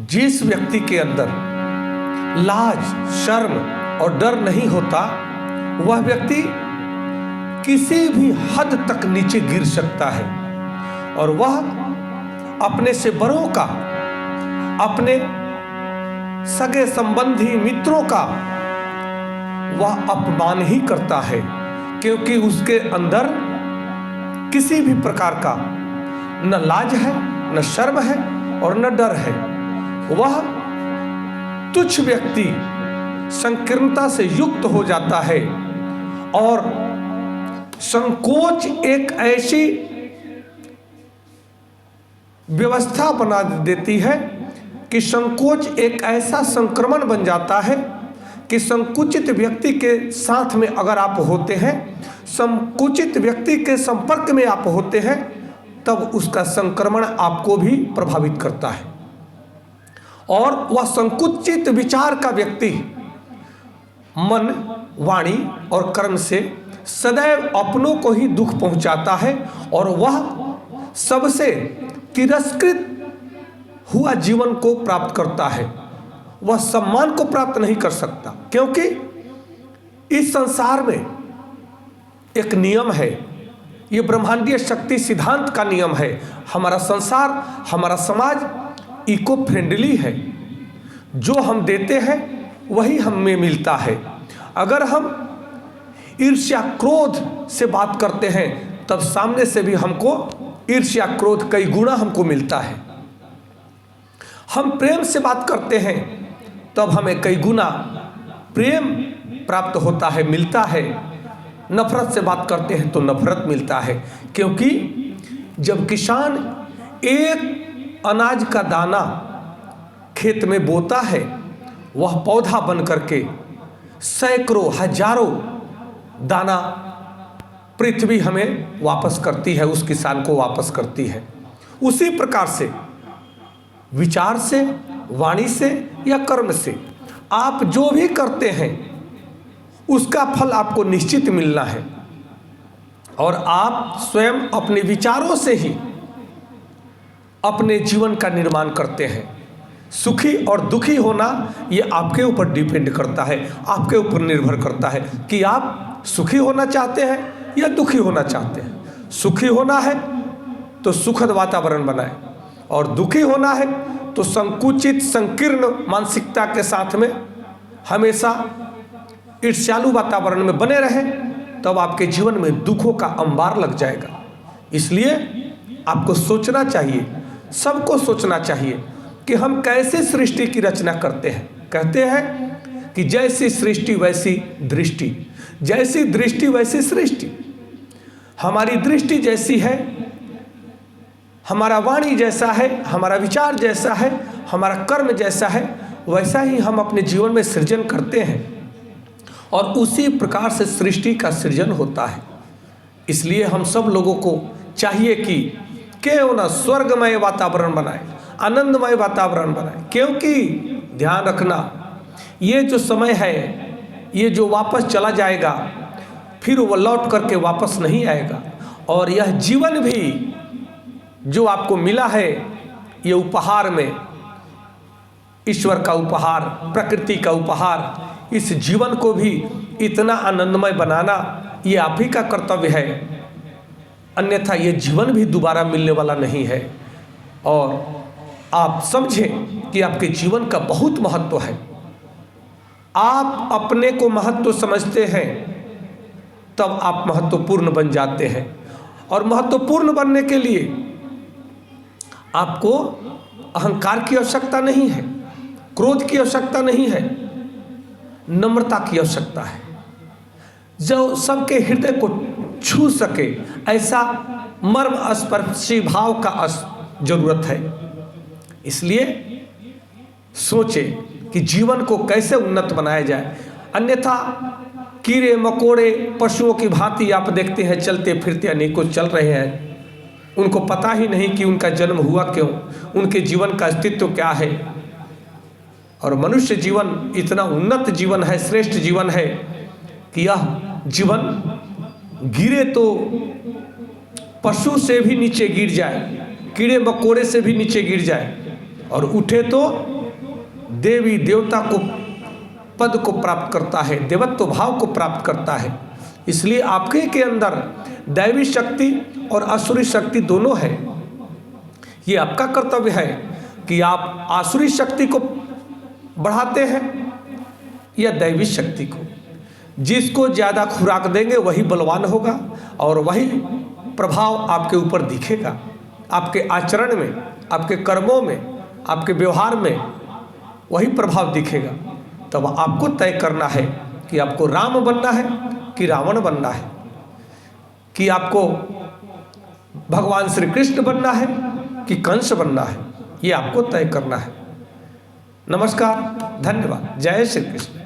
जिस व्यक्ति के अंदर लाज, शर्म और डर नहीं होता, वह व्यक्ति किसी भी हद तक नीचे गिर सकता है और वह अपने से बड़ों का, अपने सगे संबंधी मित्रों का वह अपमान ही करता है, क्योंकि उसके अंदर किसी भी प्रकार का न लाज है, न शर्म है और न डर है। वह तुच्छ व्यक्ति संकीर्णता से युक्त हो जाता है और संकोच एक ऐसी व्यवस्था बना देती है कि संकोच एक ऐसा संक्रमण बन जाता है कि संकुचित व्यक्ति के साथ में अगर आप होते हैं, संकुचित व्यक्ति के संपर्क में आप होते हैं, तब उसका संक्रमण आपको भी प्रभावित करता है और वह संकुचित विचार का व्यक्ति मन, वाणी और कर्म से सदैव अपनों को ही दुख पहुंचाता है और वह सबसे तिरस्कृत हुआ जीवन को प्राप्त करता है। वह सम्मान को प्राप्त नहीं कर सकता, क्योंकि इस संसार में एक नियम है, ये ब्रह्मांडीय शक्ति सिद्धांत का नियम है। हमारा संसार, हमारा समाज इको फ्रेंडली है। जो हम देते हैं वही हमें मिलता है। अगर हम ईर्ष्या क्रोध से बात करते हैं तब सामने से भी हमको ईर्ष्या क्रोध कई गुना हमको मिलता है। हम प्रेम से बात करते हैं तब हमें कई गुना प्रेम प्राप्त होता है, मिलता है। नफरत से बात करते हैं तो नफरत मिलता है, क्योंकि जब किसान एक अनाज का दाना खेत में बोता है, वह पौधा बन करके सैकड़ों हजारों दाना पृथ्वी हमें वापस करती है, उस किसान को वापस करती है। उसी प्रकार से विचार से, वाणी से या कर्म से आप जो भी करते हैं उसका फल आपको निश्चित मिलना है और आप स्वयं अपने विचारों से ही अपने जीवन का निर्माण करते हैं। सुखी और दुखी होना ये आपके ऊपर डिपेंड करता है, आपके ऊपर निर्भर करता है कि आप सुखी होना चाहते हैं या दुखी होना चाहते हैं। सुखी होना है तो सुखद वातावरण बनाएं और दुखी होना है तो संकुचित, संकीर्ण मानसिकता के साथ में हमेशा ईर्ष्यालु वातावरण में बने रहें, तब आपके जीवन में दुखों का अंबार लग जाएगा। इसलिए आपको सोचना चाहिए, सबको सोचना चाहिए कि हम कैसे सृष्टि की रचना करते हैं। कहते हैं कि जैसी सृष्टि वैसी दृष्टि, जैसी दृष्टि वैसी सृष्टि। हमारी दृष्टि जैसी है, हमारा वाणी जैसा है, हमारा विचार जैसा है, हमारा कर्म जैसा है, वैसा ही हम अपने जीवन में सृजन करते हैं और उसी प्रकार से सृष्टि का सृजन होता है। इसलिए हम सब लोगों को चाहिए कि क्यों ना स्वर्गमय वातावरण बनाए, आनंदमय वातावरण बनाए, क्योंकि ध्यान रखना, ये जो समय है ये जो वापस चला जाएगा फिर वो लौट करके वापस नहीं आएगा। और यह जीवन भी जो आपको मिला है, ये उपहार में ईश्वर का उपहार, प्रकृति का उपहार, इस जीवन को भी इतना आनंदमय बनाना ये आप ही का कर्तव्य है, अन्यथा ये जीवन भी दोबारा मिलने वाला नहीं है। और आप समझें कि आपके जीवन का बहुत महत्व है। आप अपने को महत्व समझते हैं तब आप महत्वपूर्ण बन जाते हैं और महत्वपूर्ण बनने के लिए आपको अहंकार की आवश्यकता नहीं है, क्रोध की आवश्यकता नहीं है, नम्रता की आवश्यकता है, जो सबके हृदय को छू सके ऐसा मर्म स्पर्शी भाव का जरूरत है। इसलिए सोचे कि जीवन को कैसे उन्नत बनाया जाए, अन्यथा कीड़े मकोड़े पशुओं की भांति आप देखते हैं चलते फिरते अनेकों चल रहे हैं, उनको पता ही नहीं कि उनका जन्म हुआ क्यों, उनके जीवन का अस्तित्व क्या है। और मनुष्य जीवन इतना उन्नत जीवन है, श्रेष्ठ जीवन है कि यह जीवन गिरे तो पशु से भी नीचे गिर जाए, कीड़े मकोड़े से भी नीचे गिर जाए, और उठे तो देवी देवता को पद को प्राप्त करता है, देवत्व भाव को प्राप्त करता है। इसलिए आपके के अंदर दैवी शक्ति और आसुरी शक्ति दोनों है। ये आपका कर्तव्य है कि आप आसुरी शक्ति को बढ़ाते हैं या दैवी शक्ति को। जिसको ज़्यादा खुराक देंगे वही बलवान होगा और वही प्रभाव आपके ऊपर दिखेगा, आपके आचरण में, आपके कर्मों में, आपके व्यवहार में वही प्रभाव दिखेगा। तब आपको तय करना है कि आपको राम बनना है कि रावण बनना है, कि आपको भगवान श्री कृष्ण बनना है कि कंस बनना है। ये आपको तय करना है। नमस्कार, धन्यवाद। जय श्री कृष्ण।